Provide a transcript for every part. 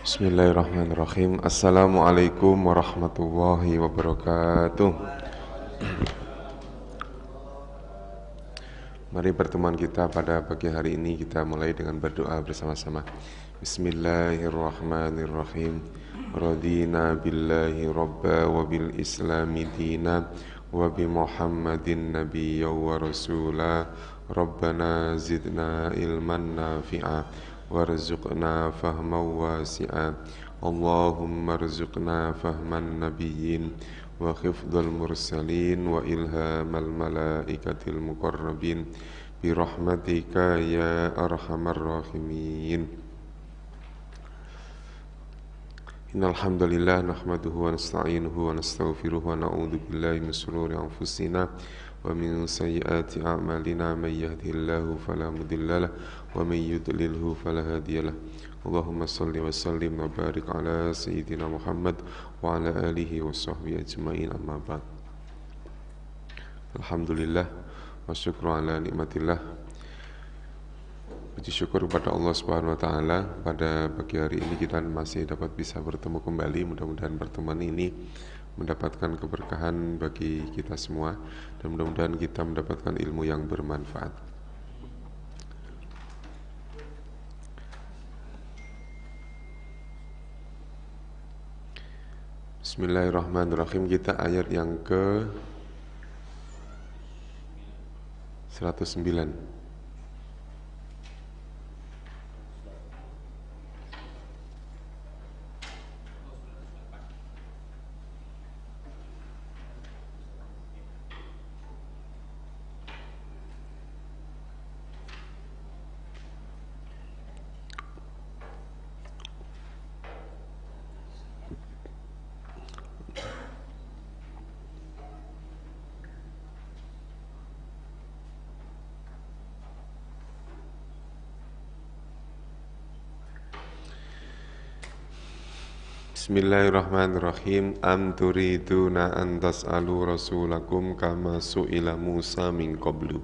Bismillahirrahmanirrahim. Assalamualaikum warahmatullahi wabarakatuh. Mari pertemuan kita pada pagi hari ini kita mulai dengan berdoa bersama-sama. Bismillahirrahmanirrahim. Radina billahi rabba wa bil islami dina wa bi muhammadin nabiyya wa rasula. Rabbana zidna ilman nafi'a warzuqna fahman wasi'a. Allahumma rzuqna fahman nabiyyin wa khifdhal mursalin wa ilhamal malaikatil muqarrabin bi rahmatika ya arhamar rahimin. Innal hamdalillah nahmaduhu wa nasta'inuhu wa nastaghfiruhu wa na'udzu billahi min shururi anfusina wa min sayyiati a'malina may yahdihillahu fala mudilla lahu wa may yudlilhu fala hadiyalah. Allahumma shalli wa sallim wa barik ala sayyidina Muhammad wa ala alihi wa sahbihi ajma'in, amma ba'd. Alhamdulillah wa syukru ala nikmatillah. Puji syukur kepada Allah Subhanahu wa taala, pada pagi hari ini kita masih dapat bisa bertemu kembali. Mudah-mudahan pertemuan ini mendapatkan keberkahan bagi kita semua dan mudah-mudahan kita mendapatkan ilmu yang bermanfaat. Bismillahirrahmanirrahim. Kita ayat yang ke 109. Bismillahirrahmanirrahim. Am turiduna an tas'alu rasulakum kama su'ila Musa min qablu.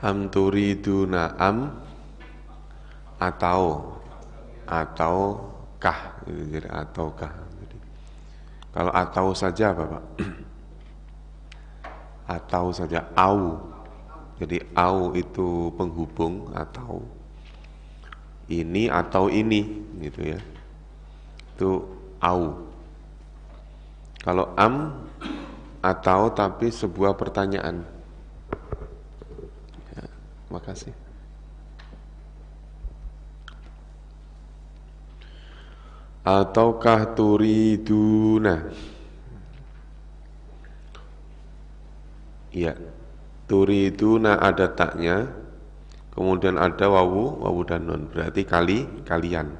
Am turiduna, am atau kah, jadi ataukah. Jadi, kalau atau saja apa Pak? Atau saja, au. Jadi au itu penghubung, atau ini atau ini gitu ya. Itu au. Kalau am atau tapi sebuah pertanyaan. Ya, makasih. Ataukah turiduna? Iya. Turiduna ada taknya, kemudian ada wawu dan nun, berarti kalian.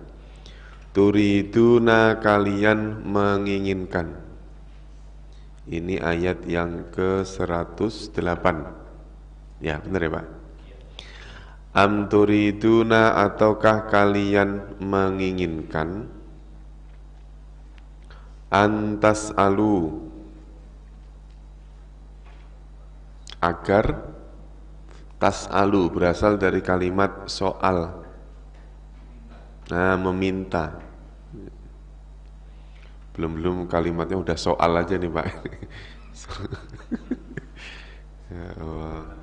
Turiduna, kalian menginginkan. Ini ayat yang ke-108. Ya, benar ya Pak? Am turiduna, ataukah kalian menginginkan, antas alu, agar, tas'alu berasal dari kalimat soal, nah meminta. Belum kalimatnya udah soal aja nih Pak. Ya Allah.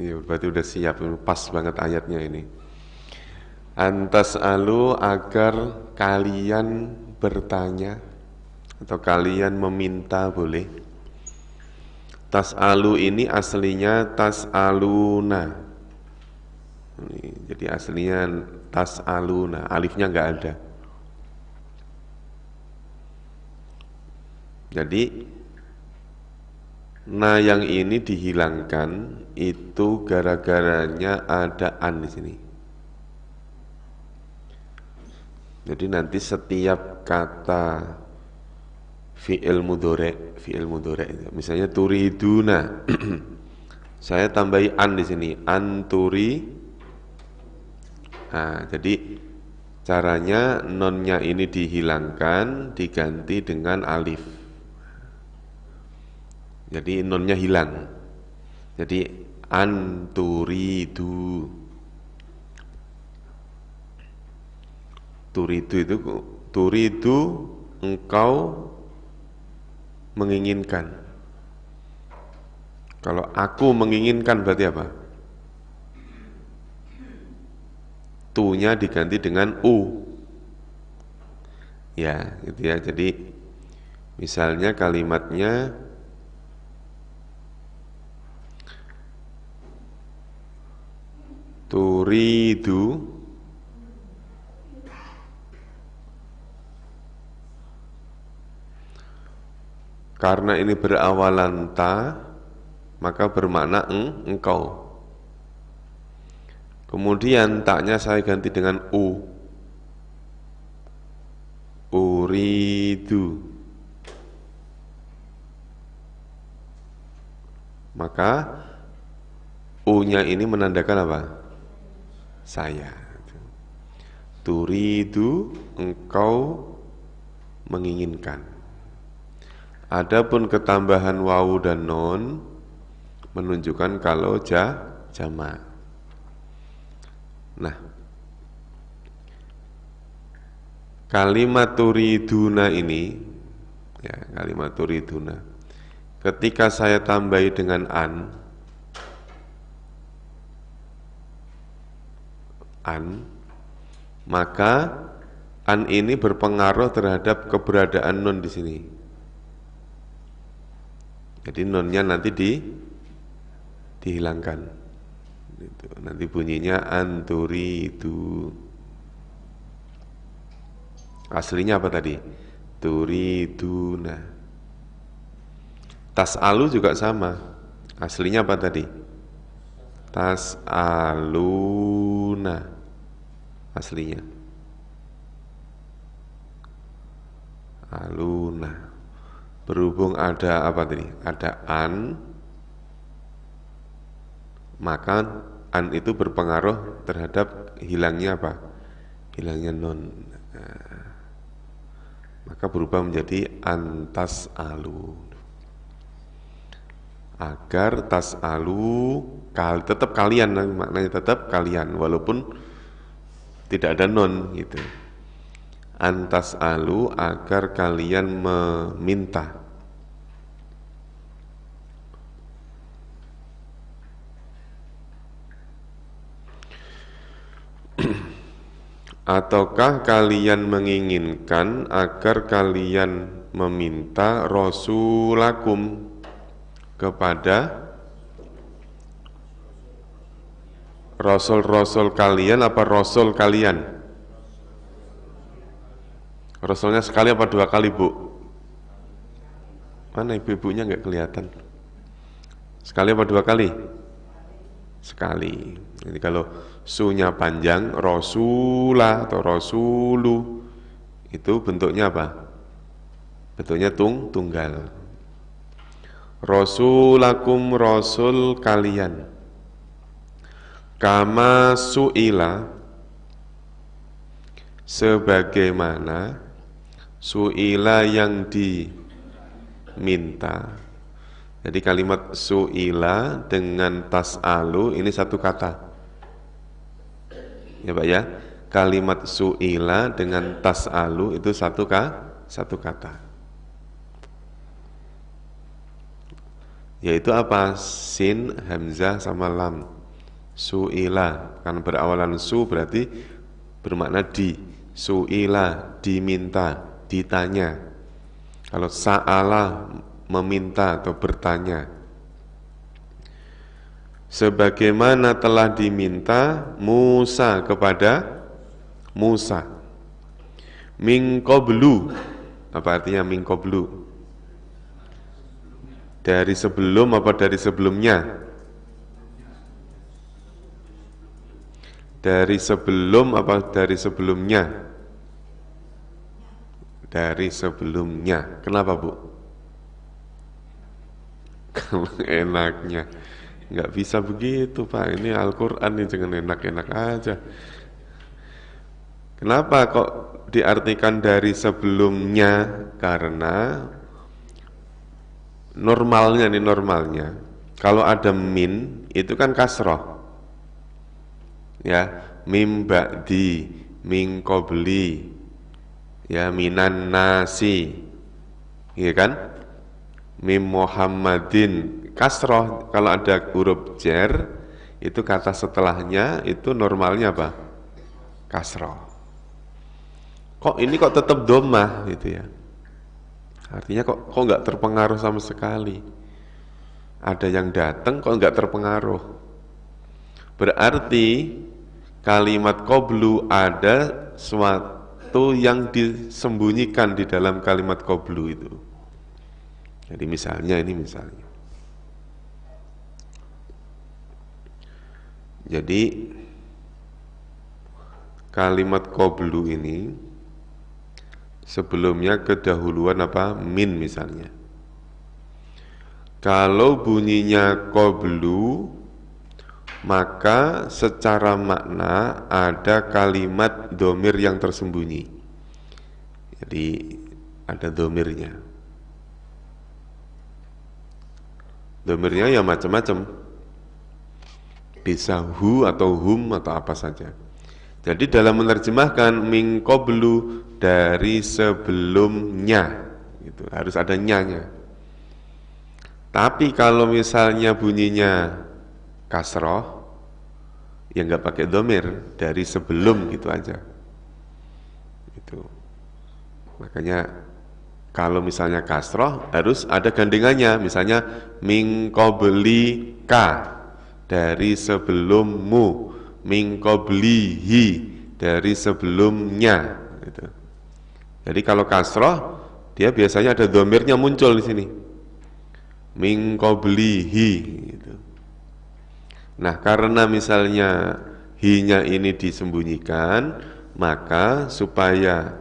Iya, berarti udah siap, pas banget ayatnya ini. Antas alu, agar kalian bertanya atau kalian meminta, boleh. Tas'alu ini aslinya tas'aluna. Jadi aslinya tas'aluna, alifnya enggak ada. Jadi nah yang ini dihilangkan itu gara-garanya ada an di sini. Jadi nanti setiap kata fi'il mudhari', misalnya turiduna, saya tambahi an di sini, anturi. Nah, jadi caranya nonnya ini dihilangkan, diganti dengan alif. Jadi nunnya hilang. Jadi anturidu. Turidu itu turidu engkau menginginkan. Kalau aku menginginkan berarti apa? Tu-nya diganti dengan u. Ya, gitu ya. Jadi misalnya kalimatnya turidu karena ini berawalan ta, maka bermakna engkau. Kemudian taknya saya ganti dengan u. Uridu. Maka u-nya ini menandakan apa? Saya. Turidu engkau menginginkan. Adapun ketambahan wawu dan non menunjukkan kalau jamak. Nah, kalimat turiduna ini, ya, kalimat turiduna, ketika saya tambahi dengan an, maka an ini berpengaruh terhadap keberadaan nun di sini. Jadi nunnya nanti dihilangkan. Itu. Nanti bunyinya anturidu. Aslinya apa tadi? Turiduna. Tas'alu juga sama. Aslinya apa tadi? Tas'aluna. Aslinya. Aluna. Berhubung ada apa tadi? Ada an, maka an itu berpengaruh terhadap hilangnya apa? Hilangnya nun. Nah, maka berubah menjadi antas alu. Agar tas alu tetap kalian, maknanya tetap kalian walaupun tidak ada nun gitu. Antas alu agar kalian meminta. Ataukah kalian menginginkan agar kalian meminta rasulakum kepada rasul-rasul kalian apa rasul kalian? Rasulnya sekali apa dua kali, Bu? Mana ibu-ibunya nggak kelihatan? Sekali apa dua kali? Sekali. Jadi kalau su-nya panjang, rasulah atau rasulu, itu bentuknya apa? Bentuknya tunggal. Rasulakum rasul kalian. Kama su'ila sebagaimana su'ila yang diminta. Jadi kalimat su'ila dengan tas'alu ini satu kata. Ya Pak ya. Kalimat su'ila dengan tas'alu itu satu kata. Yaitu apa? Sin, hamzah sama lam. Su'ila, kan berawalan su berarti bermakna di. Su'ila, diminta, ditanya. Kalau sa'ala, meminta atau bertanya. Sebagaimana telah diminta Musa kepada Musa. Min qablu. Apa artinya min qablu? Dari sebelum apa dari sebelumnya? Dari sebelum apa dari sebelumnya? Dari sebelumnya. Kenapa, Bu? Kalau enaknya nggak bisa begitu, Pak. Ini Al-Quran nih, jangan enak-enak aja. Kenapa kok diartikan dari sebelumnya? Karena Normalnya nih, normalnya kalau ada min itu kan kasroh ya, mim ba'di, min qabli, ya, minan nasi, iya kan, mim Muhammadin, kasroh. Kalau ada huruf jar itu kata setelahnya itu normalnya apa? Kasroh. Kok ini kok tetap domah gitu ya, artinya kok nggak terpengaruh sama sekali. Ada yang datang kok nggak terpengaruh. Berarti kalimat qablu ada suatu yang disembunyikan di dalam kalimat qablu itu. Jadi misalnya ini misalnya. Jadi kalimat qablu ini sebelumnya kedahuluan apa? Min misalnya. Kalau bunyinya qablu, maka secara makna ada kalimat domir yang tersembunyi. Jadi ada domirnya. Domirnya ya macam-macam. Bisa hu atau hum atau apa saja. Jadi dalam menerjemahkan min qablu, dari sebelumnya, gitu, harus ada nyanya. Tapi kalau misalnya bunyinya kasroh, ya nggak pakai domir, dari sebelum gitu aja. Itu. Makanya kalau misalnya kasroh harus ada gandengannya, misalnya min qablika, dari sebelummu, min qablihi, dari sebelumnya. Gitu. Jadi kalau kasroh, dia biasanya ada domirnya muncul di sini. Min qablihi gitu. Nah, karena misalnya hi-nya ini disembunyikan, maka supaya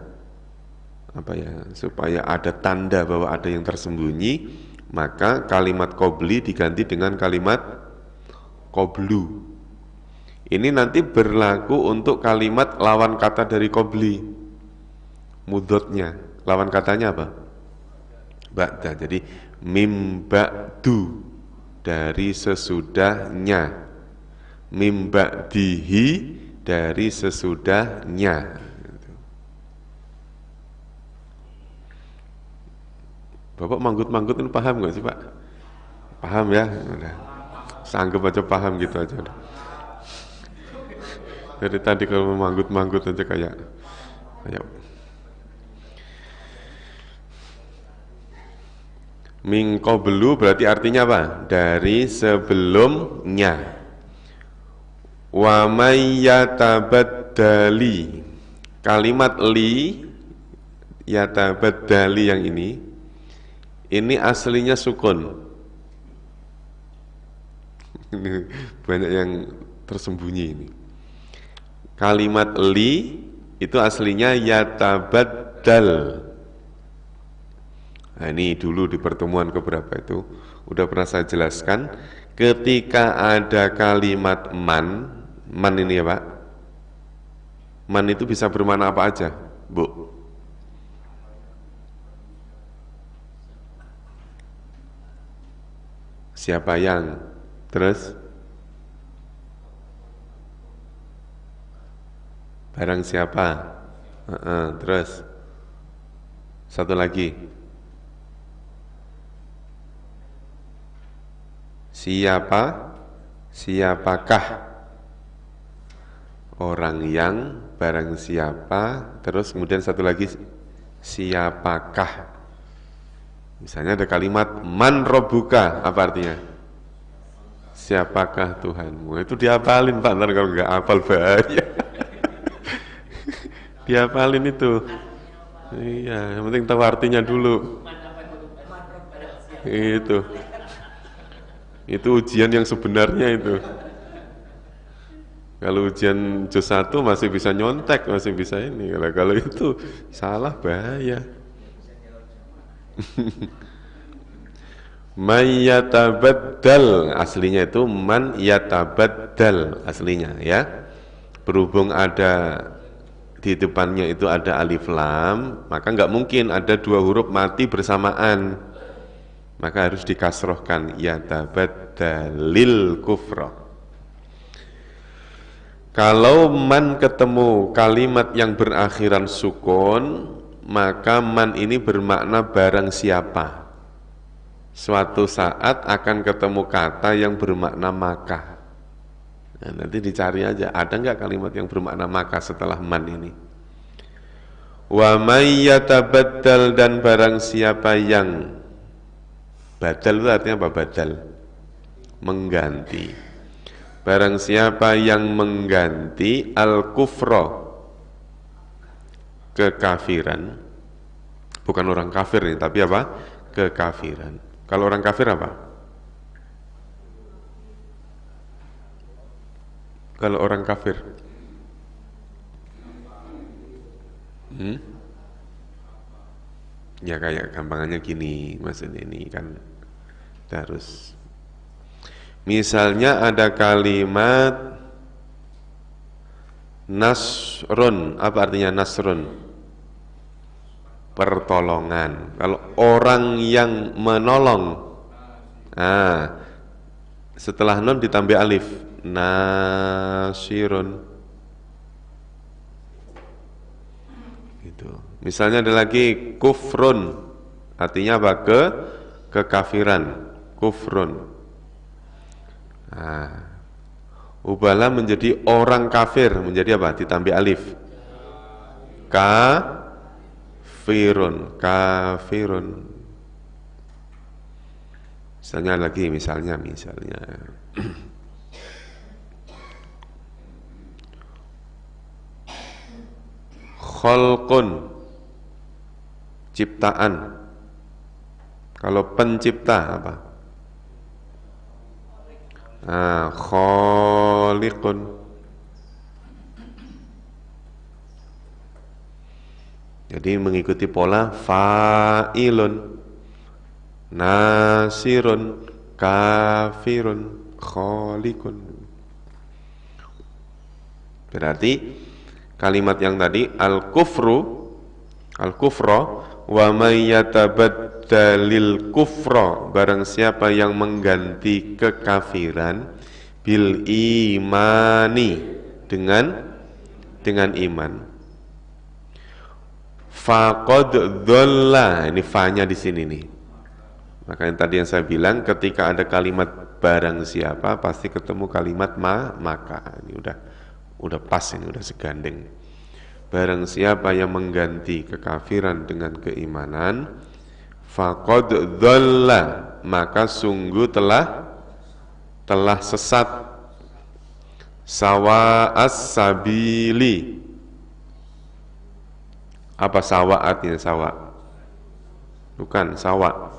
apa ya? Supaya ada tanda bahwa ada yang tersembunyi, maka kalimat qabli diganti dengan kalimat qablu. Ini nanti berlaku untuk kalimat lawan kata dari qabli. Mudhotnya, lawan katanya apa? Ba'da. Jadi mim ba'du, dari sesudahnya, mim ba'dihi, dari sesudahnya. Bapak manggut-manggut ini paham nggak sih Pak? Paham ya? Udah. Sanggup aja paham gitu aja. Dari tadi kalau manggut-manggut aja kayak min qablu berarti artinya apa? Dari sebelumnya. Wa may yatabaddali, kalimat li yatabaddali yang ini aslinya sukun. Banyak yang tersembunyi ini. Kalimat li itu aslinya yatabaddal. Nah, ini dulu di pertemuan keberapa itu udah pernah saya jelaskan, ketika ada kalimat man ini ya Pak, man itu bisa bermakna apa aja, Bu? Siapa yang, terus barang siapa, terus satu lagi, siapakah, orang yang, barang siapa, terus kemudian satu lagi siapakah. Misalnya ada kalimat man robbuka, apa artinya? Siapakah Tuhanmu? Itu dihafalin Pak, ntar kalau nggak hafal bahaya. Dihafalin itu. Iya, yang penting tahu artinya dulu. Itu ujian yang sebenarnya itu. Kalau ujian juz 1 masih bisa nyontek, masih bisa ini. Kalau itu salah bahaya. Man yatabaddal, aslinya itu man yatabaddal aslinya ya. Berhubung ada di depannya itu ada alif lam, maka nggak mungkin ada dua huruf mati bersamaan. maka harus dikasrohkan, yatabaddalil kufra. Kalau man ketemu kalimat yang berakhiran sukun, maka man ini bermakna barang siapa. Suatu saat akan ketemu kata yang bermakna maka. Nah, nanti dicari aja, ada nggak kalimat yang bermakna maka setelah man ini. Wa may yatabaddal, dan barang siapa yang badal itu artinya apa? Badal, mengganti. Barang siapa yang mengganti al-kufra, kekafiran, bukan orang kafir nih, tapi apa? Kekafiran. Kalau orang kafir apa? Kalau orang kafir, ya kayak gampangannya gini, maksudnya ini kan harus. Misalnya ada kalimat nasrun, apa artinya nasrun? Pertolongan. Kalau orang yang menolong, nah, setelah nun ditambah alif, nasirun. Gitu. Misalnya ada lagi kufrun, artinya apa? Kekafiran, kufrun. Nah, ubala menjadi orang kafir, menjadi apa? Ditambah alif, kafirun, kafirun. Misalnya lagi, misalnya kholqun, ciptaan. Kalau pencipta apa? Nah, kholiqun. Jadi mengikuti pola fa'ilun, nasirun, kafirun, kholiqun. Berarti kalimat yang tadi al-kufru, al-kufra, wa may yatabaddalil kufra, barang siapa yang mengganti kekafiran bil imani, dengan iman, faqad dhalla, ini fa-nya di sini nih. Makanya tadi yang saya bilang, ketika ada kalimat barang siapa pasti ketemu kalimat maka. Ini udah pas, ini udah segandeng. Barang siapa yang mengganti kekafiran dengan keimanan, faqad dhalla, maka sungguh telah sesat, sawa'as sabili. Apa sawa artinya? Sawa bukan sawa.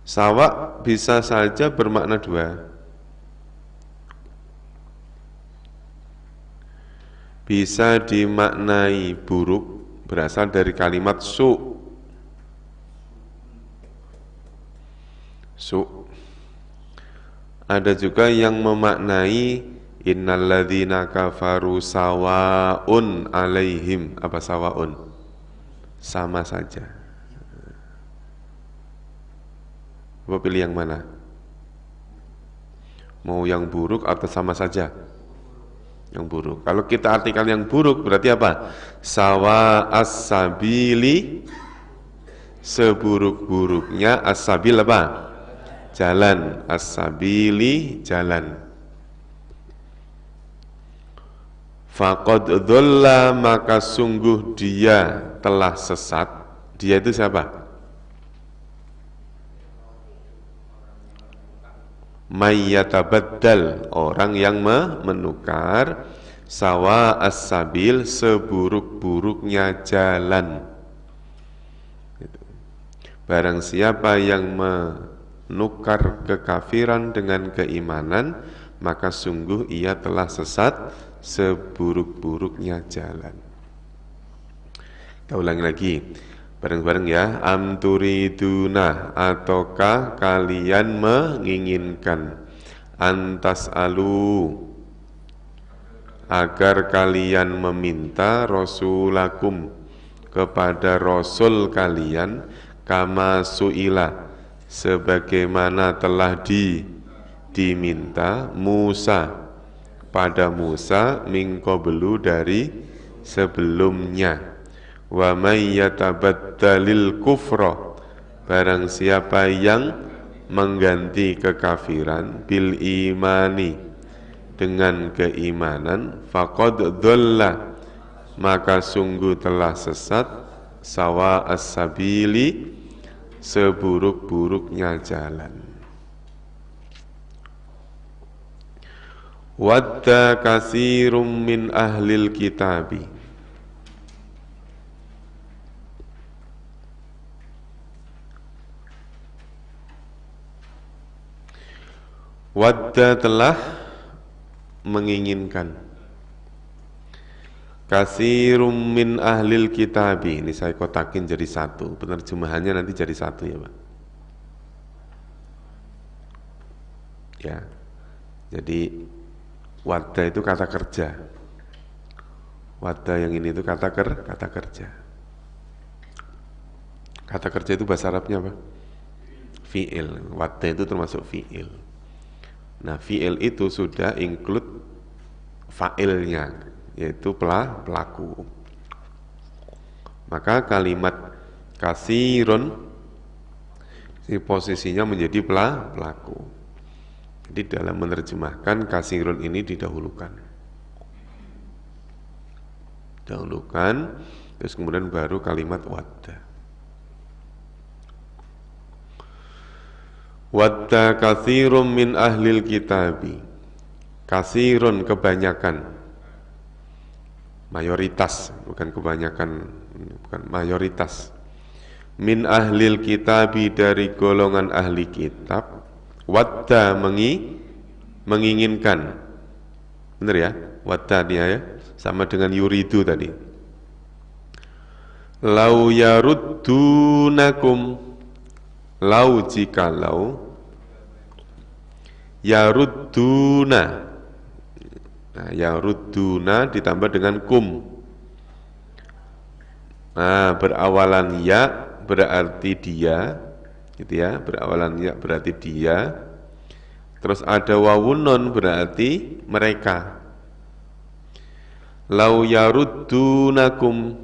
Sawa bisa saja bermakna dua. Bisa dimaknai buruk, berasal dari kalimat su. Ada juga yang memaknai innalladzina kafaru sawaun alaihim. Apa sawaun? Sama saja. Apa pilih yang mana? Mau yang buruk atau sama saja? Yang buruk. Kalau kita artikan yang buruk berarti apa? Sawa as-sabili, seburuk-buruknya as-sabil apa? Jalan. As-sabili, jalan. Faqad dhalla, maka sungguh dia telah sesat. Dia itu siapa? Mayyatabaddal, orang yang menukar, sawa as-sabil, seburuk-buruknya jalan. Barang siapa yang menukar kekafiran dengan keimanan, maka sungguh ia telah sesat, seburuk-buruknya jalan. Kita ulangi lagi bareng-bareng ya. Am turiduna, ataukah kalian menginginkan, antas alu, agar kalian meminta, rasulakum, kepada Rasul kalian, kama su'ila, sebagaimana telah diminta Musa pada Musa min qablu dari sebelumnya. Wa may yatabaddalil kufra, barang siapa yang mengganti kekafiran bil imani, dengan keimanan, faqad dhalla, maka sungguh telah sesat, sawa as-sabili, seburuk-buruknya jalan. Wadda katsirum min ahlil kitabi, wadda telah menginginkan, katsirum min ahlil kitabi, ini saya kotakin jadi satu, penerjemahannya nanti jadi satu ya Pak ya. Jadi wadda itu kata kerja, wadda yang ini itu kata kerja. Kata kerja itu bahasa Arabnya apa? Fi'il. Wadda itu termasuk fi'il. Nah, fi'il itu sudah include fa'ilnya, yaitu pelaku. Maka kalimat kasirun posisinya menjadi pelaku. Jadi dalam menerjemahkan kasirun ini didahulukan, terus kemudian baru kalimat wadda. Wadda katsirun min ahlil kitabi, katsirun kebanyakan, mayoritas, bukan kebanyakan, bukan mayoritas, min ahlil kitabi, dari golongan ahli kitab, wadda menginginkan, benar ya, wadda dia ya, sama dengan yuridu tadi. Lau yaruddunakum, lau jikalau, yarudduna, nah, yarudduna ditambah dengan kum, nah, berawalan ya berarti dia, gitu ya, berawalan ya berarti dia, terus ada wawun nun berarti mereka. Lau yaruddunakum,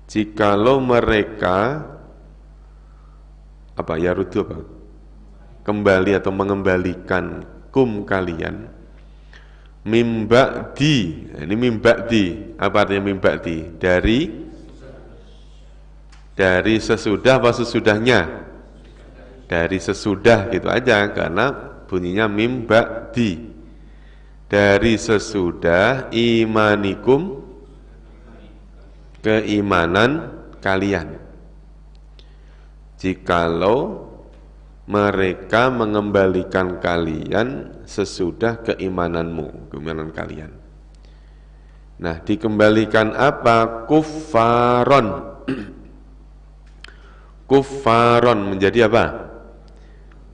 jikalau mereka apa, yaruddu apa, kembali atau mengembalikan kum kalian, mimba'di, ini mimba'di, apa artinya mimba'di? Dari sesudah apa sesudahnya? Dari sesudah gitu aja, karena bunyinya mim ba'di, dari sesudah imanikum, keimanan kalian. Jikalau mereka mengembalikan kalian sesudah keimananmu, keimanan kalian. Nah, dikembalikan apa? Kuffaron. Kuffaron menjadi apa?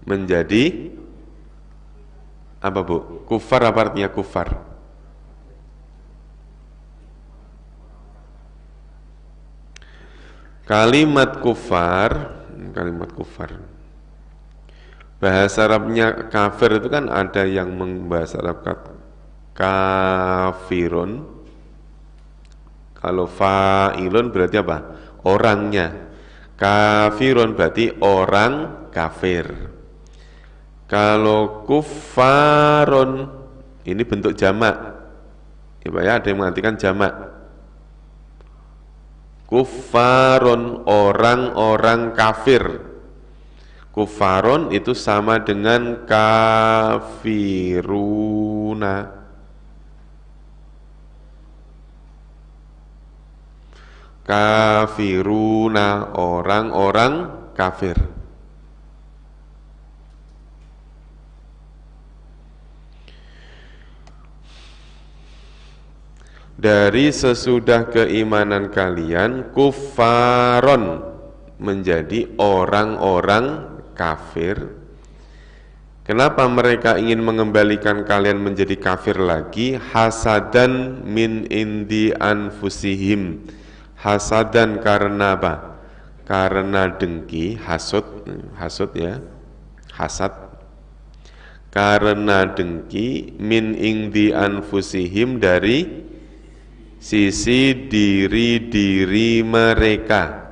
Menjadi apa Bu? Kuffar apa artinya kuffar? Kalimat kuffar, bahasa Arabnya kafir itu kan ada yang membahasa Arab kafirun. Kalau fa'ilun berarti apa? Orangnya. Kafirun berarti orang kafir. Kalau kuffarun ini bentuk jamak, ya Pak ya, ada yang mengartikan jamak. Kuffarun, orang-orang kafir. Kuffarun itu sama dengan kafiruna. Kafiruna, orang-orang kafir. Dari sesudah keimanan kalian, kuffaron menjadi orang-orang kafir. Kenapa mereka ingin mengembalikan kalian menjadi kafir lagi? Hasadan min indi anfusihim, Hasadan karena apa? Karena dengki, hasud ya, hasad. Karena dengki min indi anfusihim dari sisi diri-diri mereka.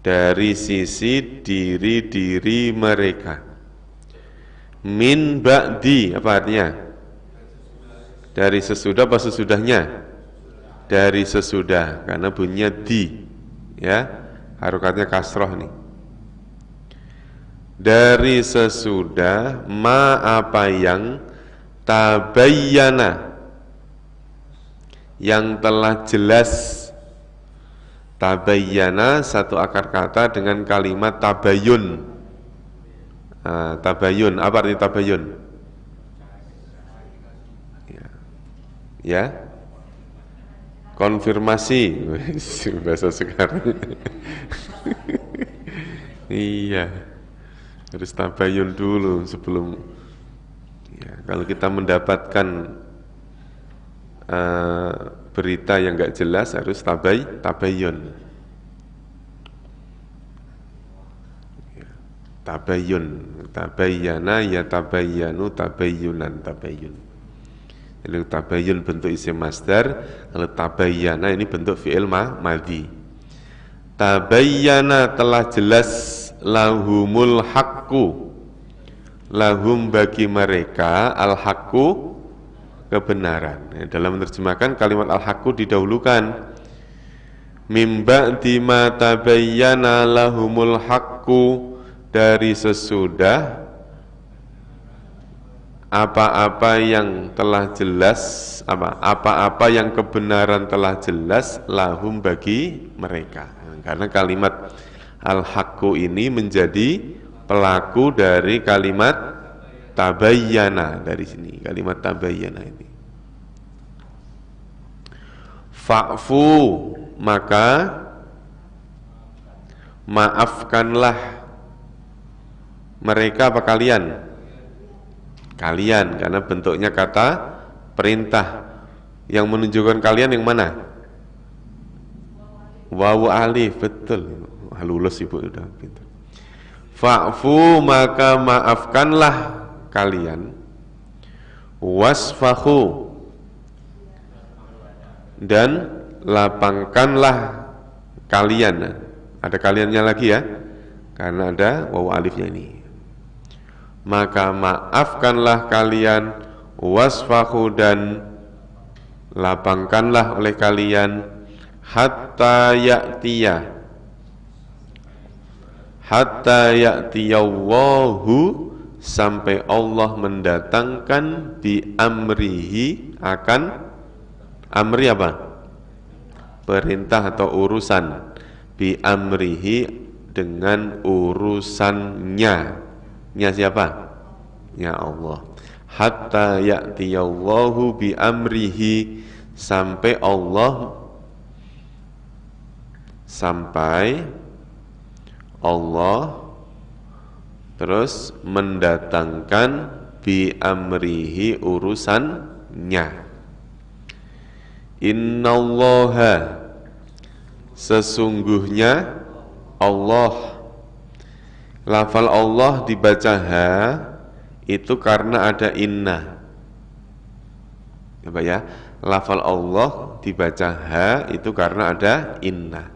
Dari sisi diri-diri mereka. Min ba'di, apa artinya? Dari sesudah apa sesudahnya? Dari sesudah, karena bunyinya di, ya, harokatnya kasroh nih. Dari sesudah ma apa yang tabayyana, yang telah jelas. Tabayyana satu akar kata dengan kalimat tabayun. Tabayun, apa arti tabayun? Ya, konfirmasi. Bahasa sekarang. Iya, harus tabayun dulu sebelum. Ya, kalau kita mendapatkan berita yang nggak jelas harus tabayun. Tabayun, tabayyana ya tabayyanu tabayyunan, tabayyun. Jadi tabayyun bentuk isim masdar, kalau tabayyana ini bentuk fi'il madhi. Tabayyana telah jelas lahumul haqqu, lahum bagi mereka al haqqu kebenaran. Dalam menerjemahkan kalimat al haqqu didahulukan. Mim ba'di ma tabayyana lahumul haqqu, dari sesudah apa-apa yang telah jelas, apa-apa yang kebenaran telah jelas lahum bagi mereka. Karena kalimat al-haqqu ini menjadi pelaku dari kalimat tabayyana, dari sini kalimat tabayyana ini. Fa'fu, maka maafkanlah mereka apa kalian? Kalian, karena bentuknya kata perintah. Yang menunjukkan kalian yang mana? Wawu alif, betul. Lulus ibu udah pintar. Fa'fu, maka maafkanlah kalian. Wasfahu, dan lapangkanlah kalian. Ada kaliannya lagi ya, karena ada wawu alifnya ini. Maka maafkanlah kalian, wasfahu, dan lapangkanlah oleh kalian, hatta ya'tiyallahu, sampai Allah mendatangkan bi amrihi, akan amri apa? Perintah atau urusan. Bi amrihi, dengan urusannya. Nya siapa? Ya Allah. Hatta ya'tiyallahu bi amrihi, sampai Allah terus mendatangkan bi amrihi, urusannya. Innallaha, sesungguhnya Allah. Lafal Allah dibaca ha itu karena ada inna. Apa ya? Lafal Allah dibaca ha itu karena ada inna.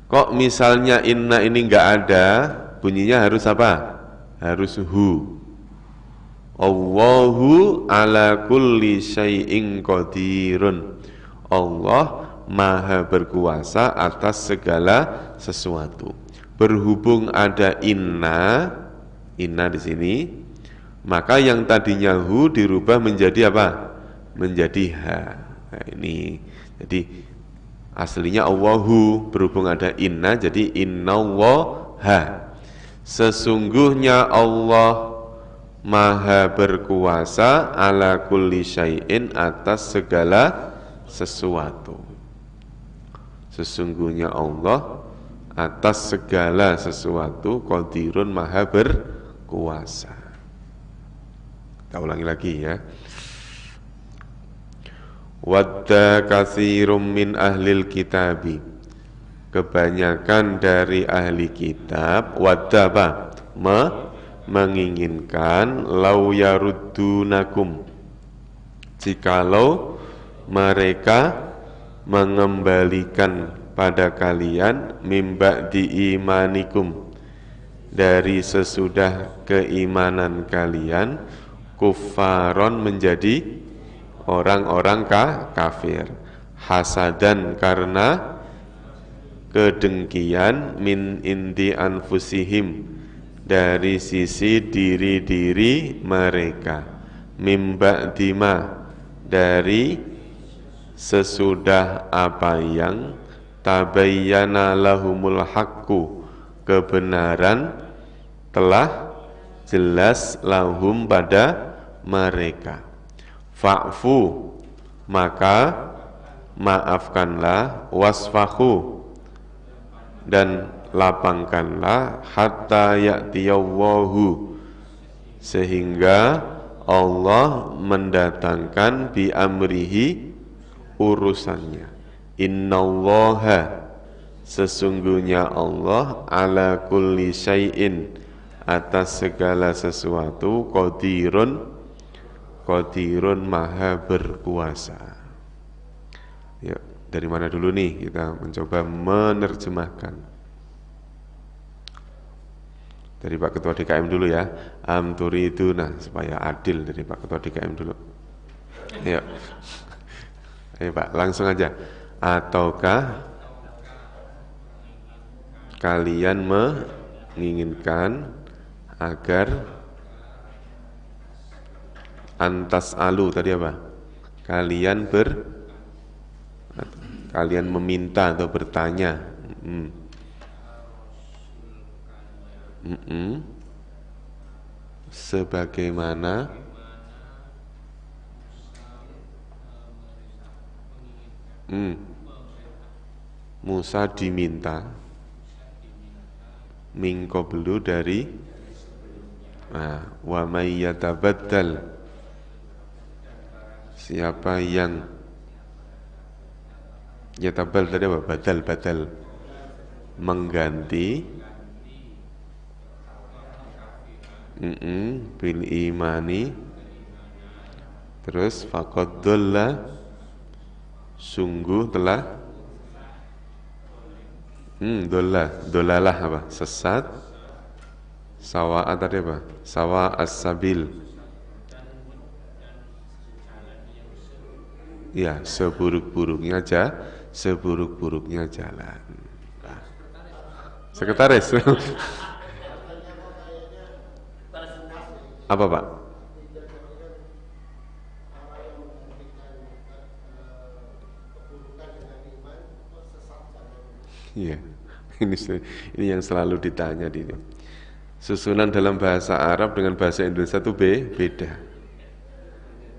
Kok misalnya inna ini enggak ada, bunyinya harus apa? Harus hu. Allahu ala kulli syai'in qadirun. Allah maha berkuasa atas segala sesuatu. Berhubung ada inna di sini, maka yang tadinya hu dirubah menjadi apa? Menjadi ha. Nah, ini jadi aslinya Allahu, berhubung ada inna jadi innallaha. Sesungguhnya Allah maha berkuasa ala kulli syai'in, atas segala sesuatu. Sesungguhnya Allah atas segala sesuatu, qadirun, maha berkuasa. Kita ulangi lagi ya. Wadda katsirum min ahlil kitabi. Kebanyakan dari ahli kitab wadda apa? Menginginkan lau yaruddunakum, jikalau mereka mengembalikan pada kalian mimba diimanikum, dari sesudah keimanan kalian, kufaron menjadi orang-orang kafir, hasadan karena kedengkian, min indi anfusihim dari sisi diri-diri mereka, mimba dima dari sesudah apa yang tabayyana lahumul haqqu, kebenaran telah jelas lahum pada mereka. Fa'fu maka maafkanlah, wasfahu dan lapangkanlah, hatta ya'tiyallahu sehingga Allah mendatangkan bi amrihi urusannya. Innallaha sesungguhnya Allah ala kulli syai'in atas segala sesuatu, qadirun maha berkuasa. Ya, dari mana dulu nih kita mencoba menerjemahkan. Dari Pak Ketua DKM dulu ya. Turiduna, supaya adil dari Pak Ketua DKM dulu. Ya. Ayo Pak, langsung aja. Ataukah kalian menginginkan agar antas alu tadi apa? Kalian meminta atau bertanya. Sebagaimana Musa diminta min qablu dari wa may yatabaddal, siapa yang yatabal tadi apa? Badal mengganti bil imani, terus faqad dhalla sungguh telah dolalah apa? Sesat. Sawa'a tadi apa? Sawa as-sabil. Ya, seburuk-buruknya jalan. Sekretaris. Apa Pak? Iya, ini yang selalu ditanya di ini. Susunan dalam bahasa Arab dengan bahasa Indonesia itu beda.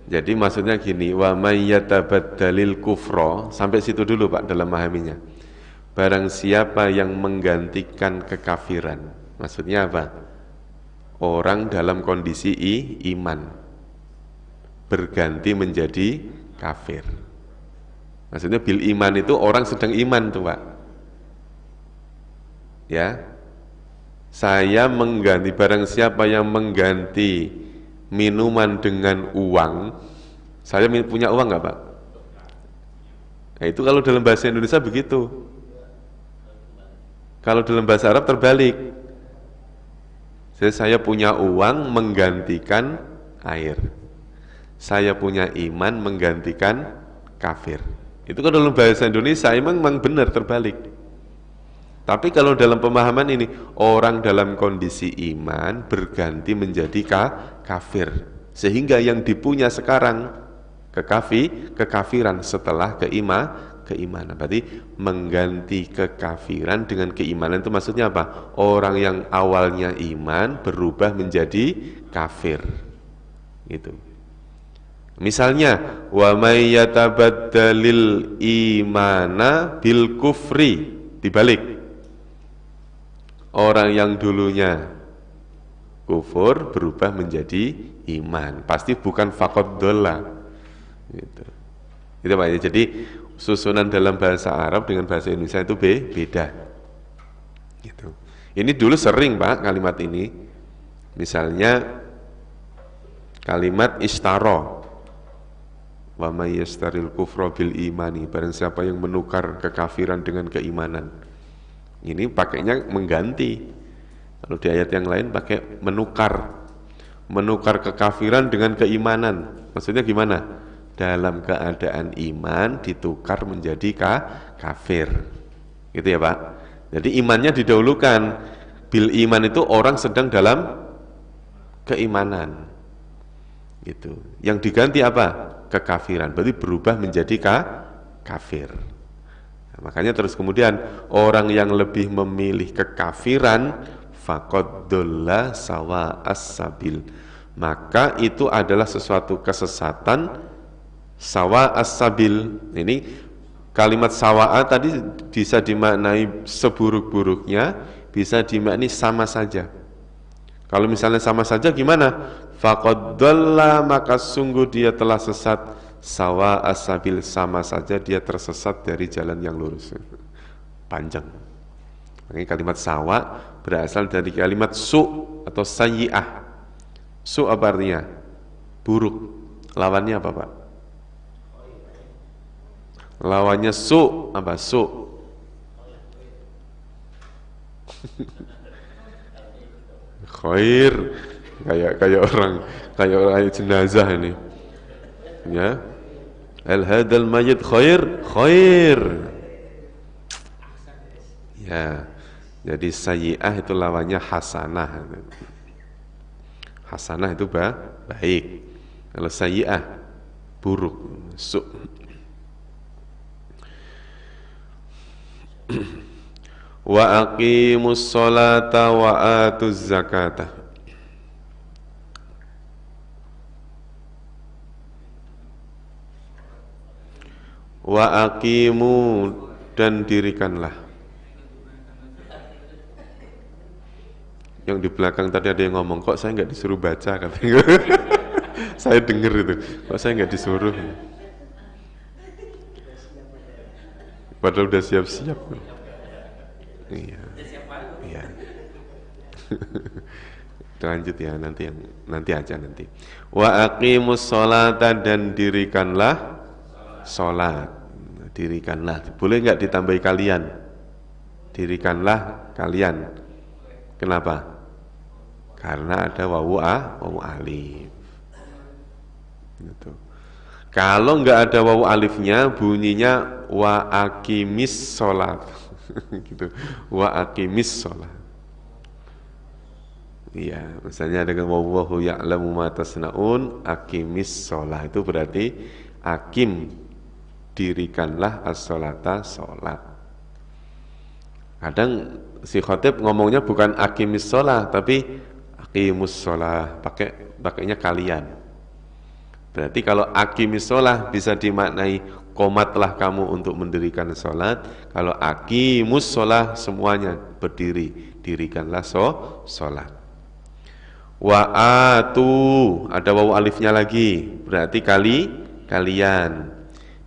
Jadi maksudnya gini, wa may yatabaddalil kufra, sampai situ dulu Pak dalam memahaminya. Barang siapa yang menggantikan kekafiran. Maksudnya apa? Orang dalam kondisi iman berganti menjadi kafir. Maksudnya bil iman itu orang sedang iman tuh Pak. Ya, saya mengganti, barang siapa yang mengganti minuman dengan uang. Saya punya uang nggak Pak? Nah, itu kalau dalam bahasa Indonesia begitu. Kalau dalam bahasa Arab terbalik. Saya punya uang menggantikan air. Saya punya iman menggantikan kafir. Itu kalau dalam bahasa Indonesia memang benar terbalik. Tapi kalau dalam pemahaman ini, orang dalam kondisi iman berganti menjadi kafir, sehingga yang dipunya sekarang kekafiran setelah keimanan. Berarti mengganti kekafiran dengan keimanan itu maksudnya apa? Orang yang awalnya iman berubah menjadi kafir. Gitu. Misalnya, wa may yatabaddalil imana bil kufri, dibalik. Orang yang dulunya kufur berubah menjadi iman, pasti bukan faqad dhalla gitu. Itu Pak ya. Jadi susunan dalam bahasa Arab dengan bahasa Indonesia itu beda. Gitu. Ini dulu sering Pak kalimat ini. Misalnya kalimat istaro. Wa may yastaril kufra bil imani, barang siapa yang menukar kekafiran dengan keimanan. Ini pakainya mengganti. Kalau di ayat yang lain pakai menukar kekafiran dengan keimanan. Maksudnya gimana? Dalam keadaan iman ditukar menjadi kafir. Gitu ya Pak. Jadi imannya didahulukan. Bil iman itu orang sedang dalam keimanan. Gitu. Yang diganti apa? Kekafiran. Berarti berubah menjadi kafir. Nah, makanya terus kemudian orang yang lebih memilih kekafiran faqad dhalla sawa as-sabil, maka itu adalah sesuatu kesesatan sawa as-sabil. Ini kalimat sawa'a tadi bisa dimaknai seburuk-buruknya, bisa dimaknai sama saja. Kalau misalnya sama saja gimana? Faqad dhalla, maka sungguh dia telah sesat, sawa as-sabil, sama saja dia tersesat dari jalan yang lurus. Panjang. Makanya kalimat sawa berasal dari kalimat su atau sayyi'ah. Su apa artinya? Buruk. Lawannya apa Pak? Lawannya su apa? Su. Khair. Kayak orang jenazah ini. Ya. Al hadal mayyit khair. Ya. Jadi sayyi'ah itu lawannya hasanah. Hasanah itu baik. Kalau sayyi'ah buruk, su. Wa aqimus sholata wa atuz zakata. Wa aqimu, dan dirikanlah. Yang di belakang tadi ada yang ngomong, kok saya nggak disuruh baca katanya. Saya dengar itu, kok saya nggak disuruh. Padahal udah siap-siap. Iya. Iya. Lanjut ya, nanti aja. Wa aqimus sholata, dan dirikanlah sholat. Dirikanlah. Boleh nggak ditambahi kalian? Dirikanlah kalian. Kenapa? Karena ada wawu alif. Gitu. Kalau nggak ada wawu alifnya, bunyinya wa aqimis sholat. Gitu. Wa aqimis sholat. Iya, misalnya dengan wallahu ya'lamu ma tasnaun, aqimis sholat, itu berarti aqim, dirikanlah as-sholata, sholat. Kadang si khotib ngomongnya bukan aqimis sholat, tapi aqimus sholat, pakainya kalian. Berarti kalau aqimis sholat bisa dimaknai komatlah kamu untuk mendirikan sholat. Kalau aqimus sholat semuanya berdiri, dirikanlah sholat. Wa atu, ada wawu alifnya lagi, berarti kalian.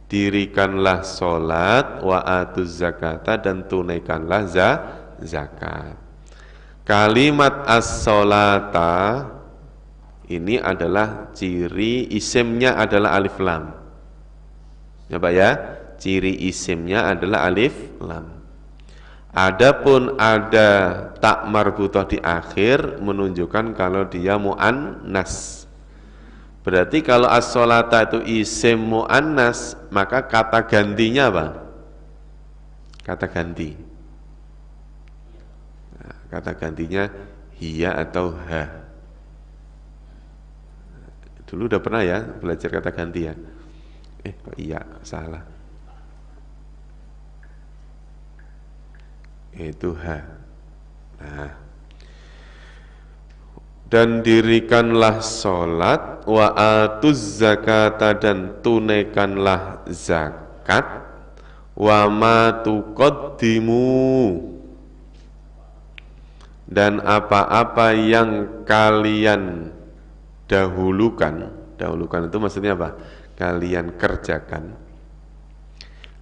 Dirikanlah sholat, wa atuz zakata, dan tunaikanlah zakat. Kalimat as-sholata ini adalah ciri isimnya adalah alif lam. Ya Pak ya, ciri isimnya adalah alif lam. Adapun ada tak marbutah di akhir menunjukkan kalau dia muannas. Berarti kalau as-sholata itu isim mu'annas, maka kata gantinya apa? Kata ganti. Nah, kata gantinya hiya atau ha. Dulu udah pernah ya belajar kata ganti ya? Kok iya, salah. Itu ha. Nah, dan dirikanlah sholat, wa atuz zakata, dan tunaikanlah zakat, wa ma tuqaddimu, dan apa-apa yang kalian dahulukan itu maksudnya apa? Kalian kerjakan,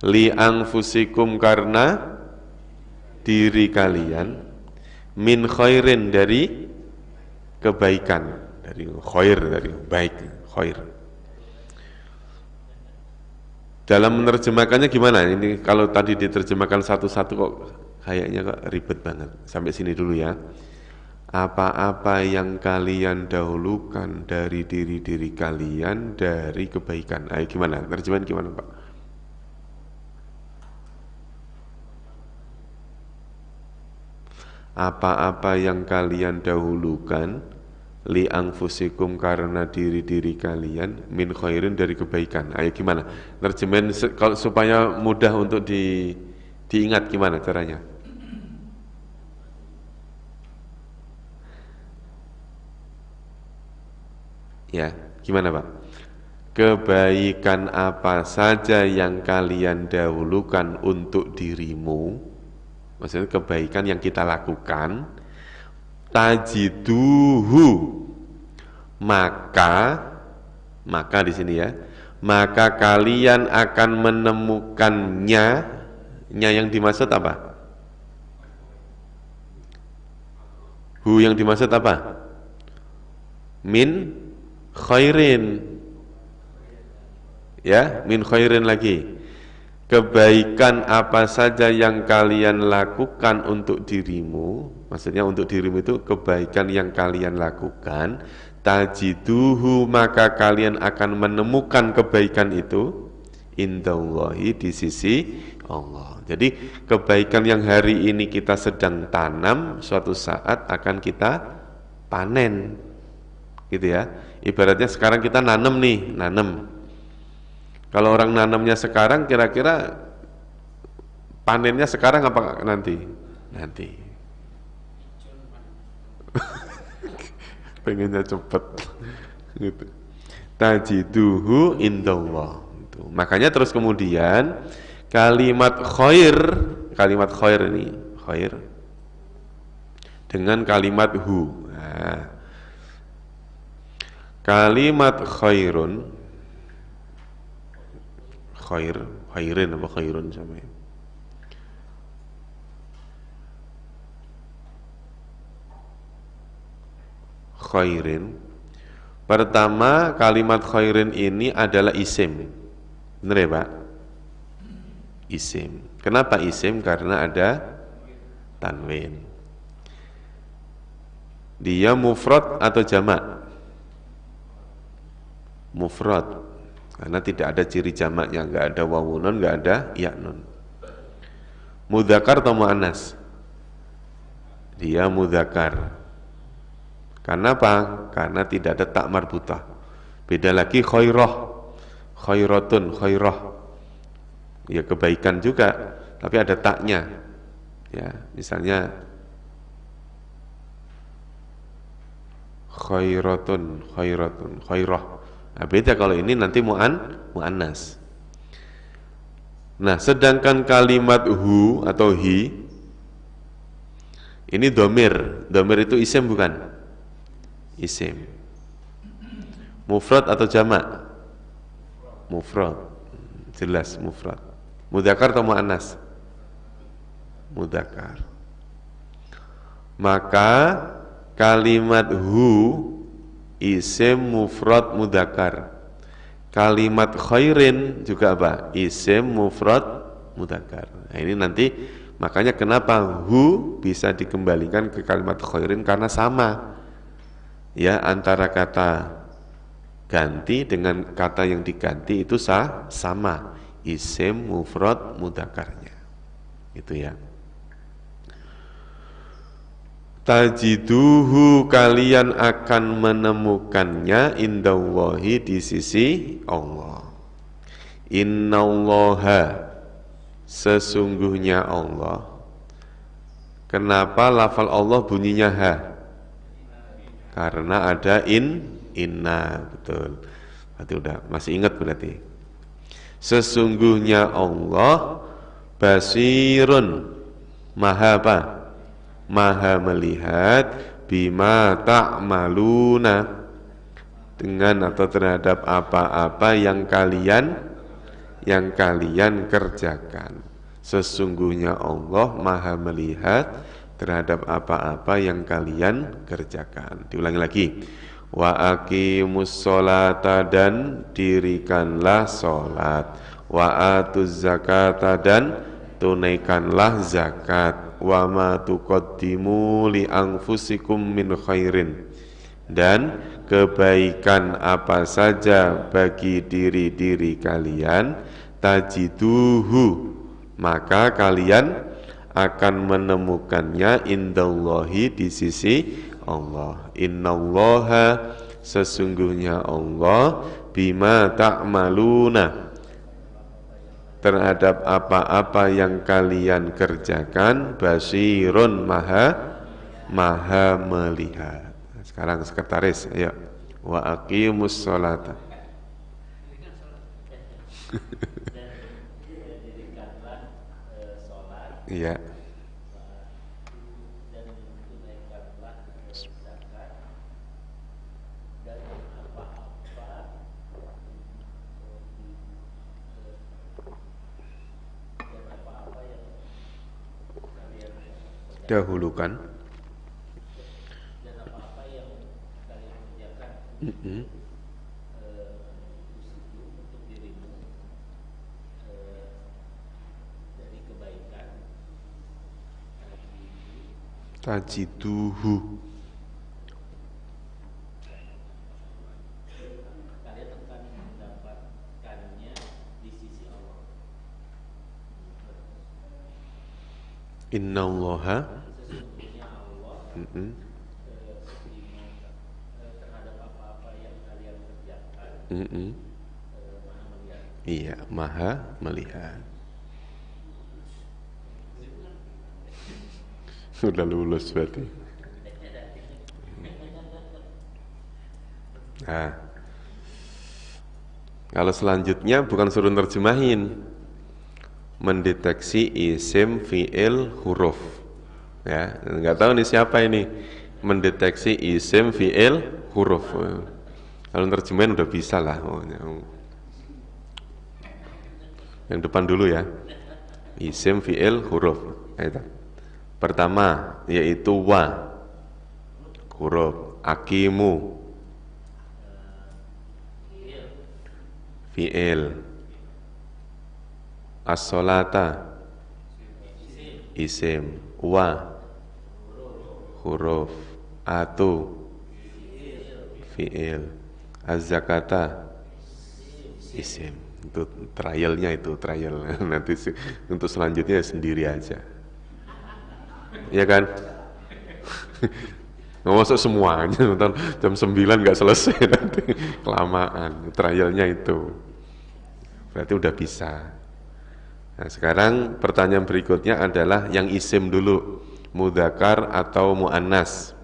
li anfusikum karena diri kalian, min khairin dari kebaikan, dari khair, dari baik, khair. Dalam menerjemahkannya gimana? Ini kalau tadi diterjemahkan satu-satu kok kayaknya kok ribet banget. Sampai sini dulu ya. Apa-apa yang kalian dahulukan dari diri-diri kalian dari kebaikan. Ayo gimana? Terjemahan gimana, Pak? Apa-apa yang kalian dahulukan li anfusikum karena diri-diri kalian min khairin dari kebaikan. Ayo gimana? Terjemahan kalau supaya mudah untuk diingat gimana caranya? Ya, gimana Pak? Kebaikan apa saja yang kalian dahulukan untuk dirimu, maksudnya kebaikan yang kita lakukan, tajiduhu, maka di sini ya, maka kalian akan menemukannya. Nya yang dimaksud apa? Hu yang dimaksud apa? Min khairin, ya, min khairin lagi. Kebaikan apa saja yang kalian lakukan untuk dirimu, maksudnya untuk dirimu itu kebaikan yang kalian lakukan, tajiduhu, maka kalian akan menemukan kebaikan itu indallahi, di sisi Allah. Jadi kebaikan yang hari ini kita sedang tanam, suatu saat akan kita panen, gitu ya. Ibaratnya sekarang kita nanam nih, nanam. Kalau orang nanamnya sekarang, kira-kira panennya sekarang apa nanti? Nanti. Pengennya cepet. Gitu. Tajiduhu indallah. Makanya terus kemudian kalimat khair ini, khair dengan kalimat hu. Nah, kalimat khairun, khairin apa khairun sama ya? Khairin. Pertama, kalimat khairin ini adalah isim. Benar ya, Pak? Isim. Kenapa isim? Karena ada tanwin. Dia mufrad atau jamak? Mufrad. Karena tidak ada ciri jamaknya, enggak ada wawunon, enggak ada ya'nun. Mudzakkar atau muannas? Dia mudzakkar. Karena apa? Karena tidak ada tak marbutah. Beda lagi khairah, khairatun, khairah. Ya kebaikan juga, tapi ada taknya. Ya, misalnya khairatun, khairah. Nah, beda kalau ini nanti muannas. Nah, sedangkan kalimat hu atau hi ini domir. Domir itu isim bukan? Isim. Mufrad atau jamak? Mufrad. Jelas mufrad. Mudzakkar atau muannas? Mudzakkar. Maka kalimat hu isim mufrad mudzakkar. Kalimat khairin juga apa? Isim mufrad mudzakkar. Nah, ini nanti makanya kenapa hu bisa dikembalikan ke kalimat khairin, karena sama. Ya, antara kata ganti dengan kata yang diganti itu sama, isim mufrad mudzakarnya. Itu ya. Tajiduhu, kalian akan menemukannya indallahi, di sisi Allah. Innallaha, sesungguhnya Allah. Kenapa lafal Allah bunyinya ha? Karena ada inna, betul. Berarti udah masih ingat berarti. Sesungguhnya Allah basirun, maha apa? Maha melihat, bima ta'maluna, dengan atau terhadap apa-apa yang kalian yang kalian kerjakan. Sesungguhnya Allah Maha melihat terhadap apa-apa yang kalian kerjakan. Diulangi lagi. Wa aqimus sholata, dan dirikanlah sholat. Wa atuz zakata, dan tunaikanlah zakat. Wa ma tuqaddimu li anfusikum min khairin, dan kebaikan apa saja bagi diri-diri kalian, tajiduhu, maka kalian akan menemukannya, indallahi, di sisi Allah. Innallaha, sesungguhnya Allah, bima ta'maluna, terhadap apa-apa yang kalian kerjakan, basirun, maha melihat. Sekarang sekretaris, ayo. Wa aqimus sholata. Iya. Dahulukan. Tajiduhu, kalian akan mendapatkannya di sisi Allah. Innallaha, sesungguhnya Allah, terhadap apa-apa yang kalian kerjakan, maha melihat. Iya, maha melihat. Sudah lulus berarti. Nah, kalau selanjutnya bukan suruh terjemahin, mendeteksi isim, fi'il, huruf. Ya, nggak tahu nih siapa ini mendeteksi isim, fi'il, huruf. Kalau terjemahin udah bisa lah. Yang depan dulu ya, isim, fi'il, huruf. Pertama yaitu wa, huruf. Aqimu, fi'il. As-sholata, isim. Wa, huruf. Atu, fi'il. Az-zakata, isim. Itu trialnya, itu trial. Nanti untuk selanjutnya sendiri aja. Iya kan? Nggak masuk semuanya, nonton jam 9 nggak selesai nanti, kelamaan. Trialnya itu berarti udah bisa. Nah, sekarang pertanyaan berikutnya adalah yang isim dulu, mudzakkar atau muannas.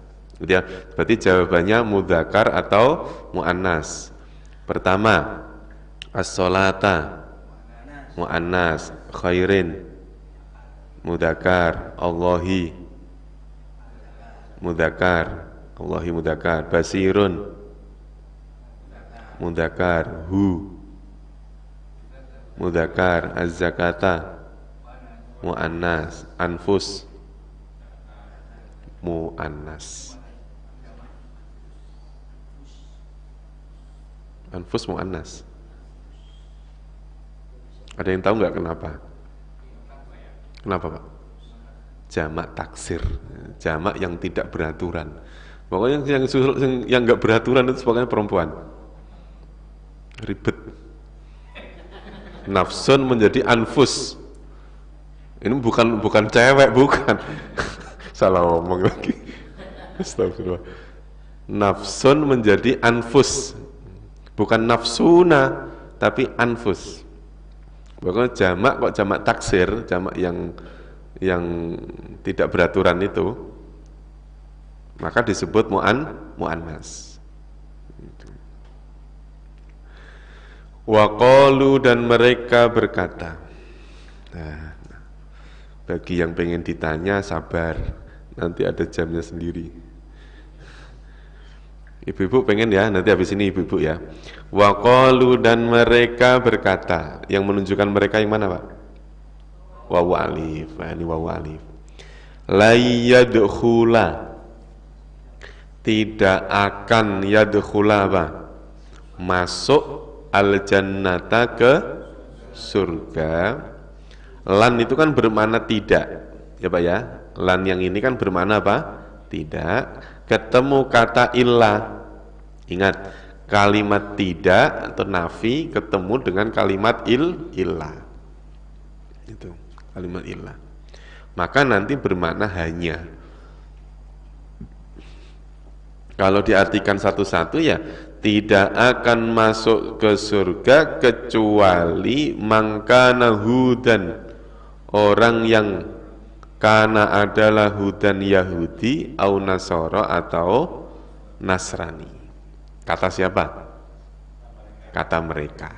Ya, berarti jawabannya mudzakkar atau muannas. Pertama, as-sholata, muannas. Khairin, mudzakkar. Allahi, mudzakkar. Allahi, mudzakkar. Basirun, mudzakkar. Hu, mudzakkar. Az-zakata, muannas. Anfus, muannas. Anfus muannas. Ada yang tahu nggak kenapa? Kenapa, Pak? Jamak taksir, jamak yang tidak beraturan. Pokoknya yang nggak beraturan itu pokoknya perempuan. Ribet. Nafsun menjadi anfus. Ini bukan cewek, bukan. Salah ngomong lagi. Astagfirullah. Nafsun menjadi anfus. Bukan nafsuna, tapi anfus. Pokoknya jamak, kok jamak taksir, jamak yang tidak beraturan itu, maka disebut muannas. Wa qalu, dan mereka berkata. Nah, bagi yang pengen ditanya sabar, nanti ada jamnya sendiri. Ibu-ibu pengen ya, nanti habis ini ibu-ibu ya. Wa qalu, dan mereka berkata, yang menunjukkan mereka yang mana Pak? Wawu alif, nah, ini wawu alif. La yadkhula, tidak akan yadkhula apa? Masuk al-jannata, ke surga. Lan itu kan bermakna tidak, ya Pak ya. Lan yang ini kan bermakna apa? Tidak. Ketemu kata illa. Ingat, kalimat tidak atau nafi ketemu dengan kalimat illa. Itu kalimat illa. Maka nanti bermakna hanya. Kalau diartikan satu-satu ya, tidak akan masuk ke surga kecuali mangkana hudan, orang yang kana adalah hudan Yahudi au Nasara atau Nasrani. Kata siapa? Kata mereka.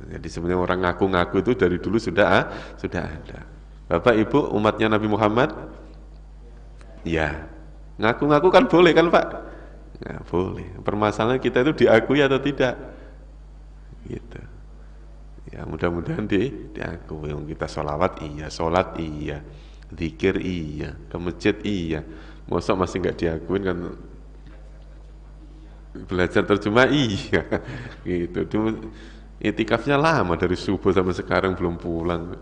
Jadi sebenarnya orang ngaku-ngaku itu dari dulu sudah ada. Bapak Ibu umatnya Nabi Muhammad? Ya, ngaku-ngaku kan boleh kan Pak? Nggak boleh. Permasalahan kita itu diakui atau tidak? Gitu. Ya mudah-mudahan diakui. Kita sholawat iya, sholat iya, zikir iya, ke masjid iya. Masa masih nggak diakuin kan? Belajar terjemah iya. Gitu. Itikafnya lama dari subuh sampai sekarang belum pulang.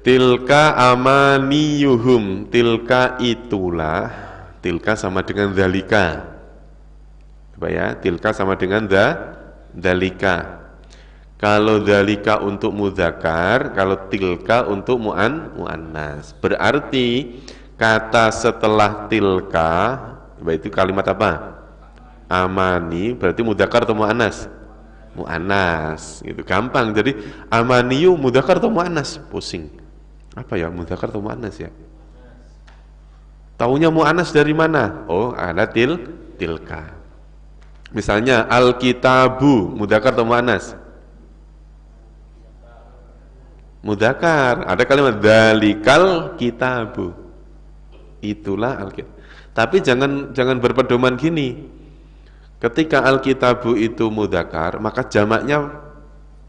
Tilka amaniyuhum, tilka itulah, tilka sama dengan dzalika. Apa ya? Tilka sama dengan dzalika. Kalau dzalika untuk mudzakar, kalau tilka untuk muannas. Berarti kata setelah tilka, itu kalimat apa? Amani, berarti mudzakar atau muannas? Muannas. Itu gampang. Jadi amaniyu mudzakar atau muannas? Pusing. Apa ya mudzakar atau muannas ya? Taunya muannas dari mana? Oh, ada tilka. Misalnya al-kitabu mudzakar atau muannas? Mudzakar. Ada kalimat dzalikal kitabu. Itulah al-kitab. Tapi jangan berpedoman gini. Ketika al-kitabu itu mudzakar, maka jamaknya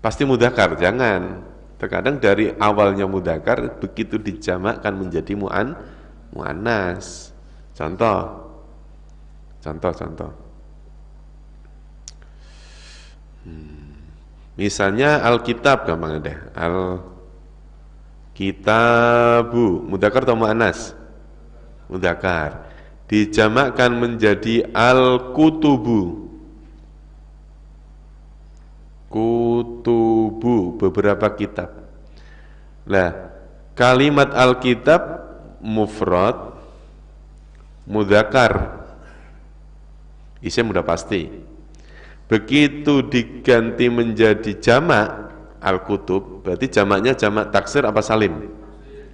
pasti mudzakar. Jangan. Terkadang dari awalnya mudzakar begitu dijamakkan menjadi muannas. Contoh. Misalnya alkitab gampang deh. Alkitabu mudzakar atau muannas? Mudzakar. Dijamakkan menjadi al-kutubu. Kutubu, beberapa kitab. Nah, kalimat alkitab mufrad mudzakar. Isim udah pasti. Begitu diganti menjadi jamak al-kutub, berarti jamaknya jamak taksir apa salim?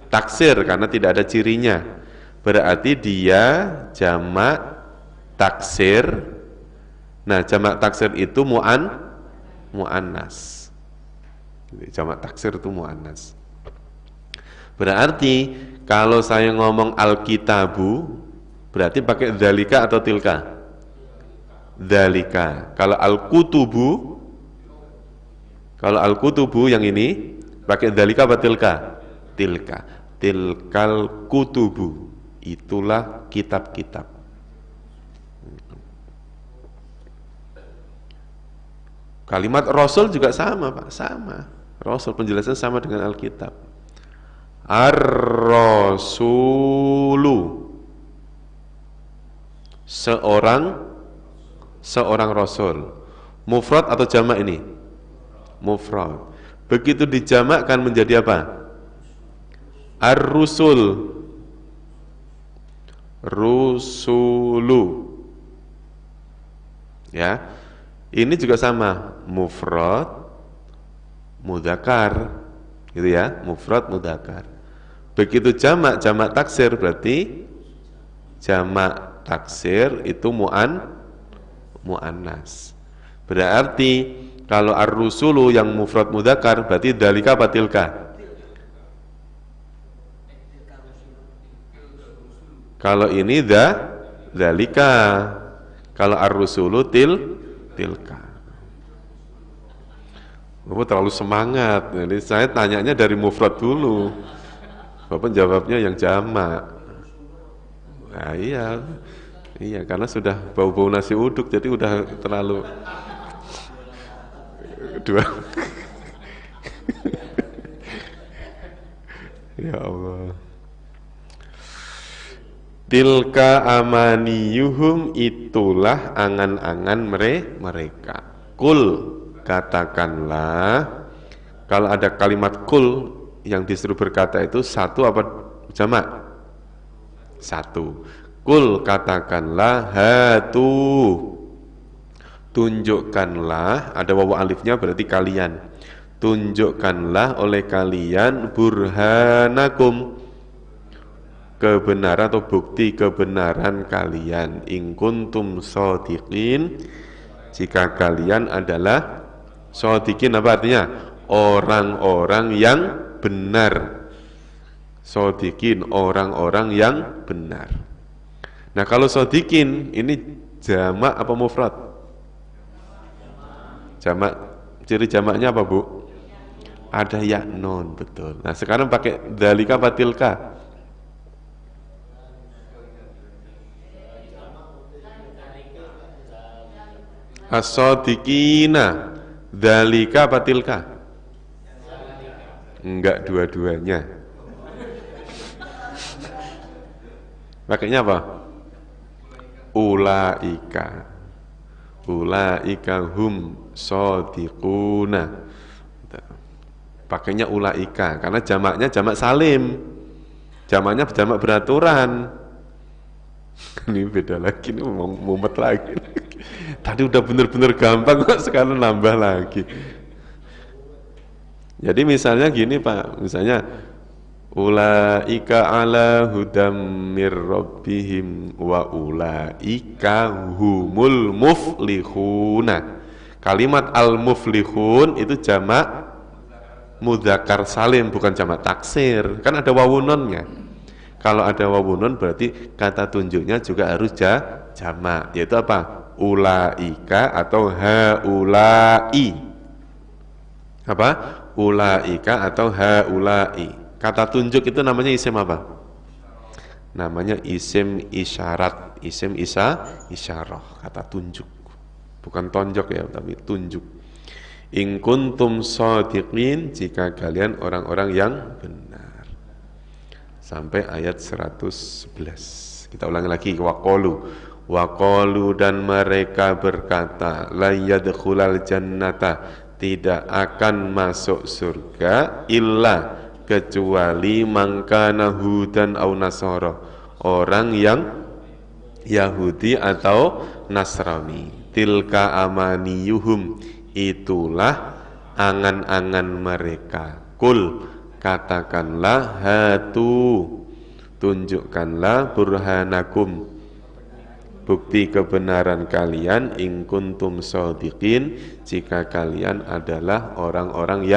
Taksir karena tidak ada cirinya. Berarti dia jamak taksir. Nah, jamak taksir itu muannas. Jamak taksir itu muannas. Berarti kalau saya ngomong al-kitabu berarti pakai dzalika atau tilka? Dzalika. Kalau al-kutubu yang ini pakai dzalika apa tilka? Tilka. Tilkal kutubu. Itulah kitab-kitab. Kalimat Rasul juga sama Pak, sama. Rasul penjelasan sama dengan Alkitab. Ar-Rasulu, seorang Rasul. Mufrad atau jamak ini? Mufrad. Begitu dijamakkan menjadi apa? Ar-Rusul, Rusulu. Ya. Ini juga sama, mufrad mudzakar, gitu ya, mufrad mudzakar. Begitu jamak taksir berarti jamak taksir itu muannas. Berarti kalau ar-rusulu yang mufrad mudzakar berarti dzalika apa tilka? Kalau ini Dzalika. Kalau ar-rusulu tilka. Bapak terlalu semangat. Jadi saya tanyanya dari mufrad dulu. Bapak jawabnya yang jamak. Nah, iya. Iya, karena sudah bau-bau nasi uduk, jadi udah terlalu dua. Ya Allah. Tilka amaniyuhum, itulah angan-angan mereka. Kul, katakanlah. Kalau ada kalimat kul yang disuruh berkata itu satu apa jamak? Satu. Kul, katakanlah, hatu, tunjukkanlah, ada wawu alifnya berarti kalian. Tunjukkanlah oleh kalian burhanakum, kebenaran atau bukti kebenaran kalian, in kuntum shodiqin, jika kalian adalah shodiqin. Apa artinya? Orang-orang yang benar. Shodiqin, orang-orang yang benar. Nah, kalau shodiqin ini jamak apa mufrad? Jamak. Ciri jamaknya apa, Bu? Ada ya non, betul. Nah, sekarang pakai dzalika apa tilka? As-shodiqina, dzalika apa tilka? Enggak, dua-duanya. Pakainya apa? Ulaika. Ulaika hum shodiquna. Pakainya ulaika karena jamaknya jamak salim. Jamaknya jamak beraturan. Ini beda lagi, ini mumet lagi. Tadi udah bener-bener gampang kok, sekarang nambah lagi. Jadi misalnya gini Pak, misalnya ulaika ala hudam mir rabbihim wa ulaika humul muflihuna. Kalimat al-muflihun itu jamak mudzakkar salim, bukan jamak taksir. Kan ada wawunonnya. Kalau ada wawunon berarti kata tunjuknya juga harus jamak, yaitu apa? Ulaika atau haulai. Apa? Ulaika atau haulai. Kata tunjuk itu namanya isim apa? Namanya isim isyarat. Isim isyarah, kata tunjuk. Bukan tonjok ya, tapi tunjuk. In kuntum shodiqin, jika kalian orang-orang yang benar. Sampai ayat 111. Kita ulangi lagi. Waqalu, dan mereka berkata, la yadkhulal jannata, tidak akan masuk surga illa, kecuali mangkana hudan au nasara, orang yang Yahudi atau Nasrani. Tilka amaniyuhum, itulah angan-angan mereka. Kul, katakanlah, hatu, tunjukkanlah burhanakum, bukti kebenaran kalian, in kuntum shodiqin, jika kalian adalah orang-orang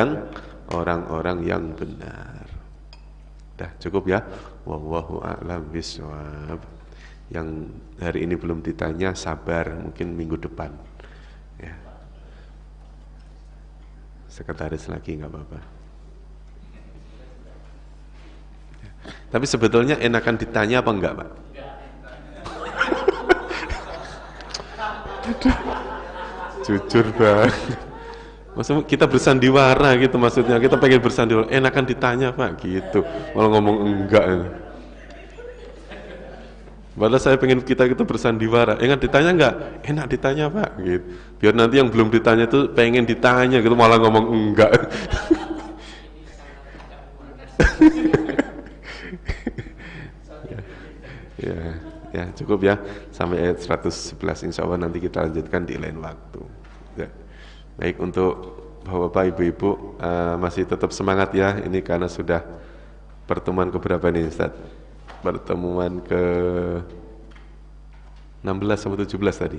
yang benar. Dah cukup ya. Wallahu a'lam bishawab. Yang hari ini belum ditanya sabar, mungkin minggu depan. Ya. Sekretaris lagi nggak apa-apa. Tapi sebetulnya enakan ditanya apa enggak, Pak? Jujur banget. Maksudnya kita bersandiwara gitu, maksudnya kita pengen bersandiwara, enakan ditanya Pak gitu, malah ngomong enggak. Padahal saya pengen kita bersandiwara, enak ditanya enggak? Enak ditanya Pak gitu. Biar nanti yang belum ditanya itu pengen ditanya gitu, malah ngomong enggak. Ya cukup ya sampai ayat 111, insya Allah nanti kita lanjutkan di lain waktu ya. Baik, untuk bapak-bapak, ibu-ibu masih tetap semangat ya, ini karena sudah pertemuan keberapa nih Ustaz? Pertemuan ke 16 sama 17 tadi?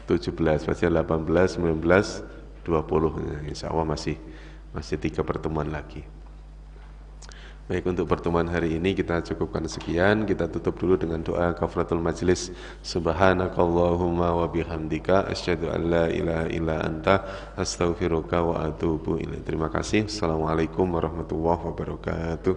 17, pasti 18, 19, 20 ya, insya Allah masih 3 pertemuan lagi. Baik, untuk pertemuan hari ini kita cukupkan sekian. Kita tutup dulu dengan doa kafaratul majlis. Subhanakallahumma wa bihamdika asyhadu an la ilaha illa anta astaghfiruka wa atubu ilaik. Terima kasih. Assalamualaikum warahmatullahi wabarakatuh.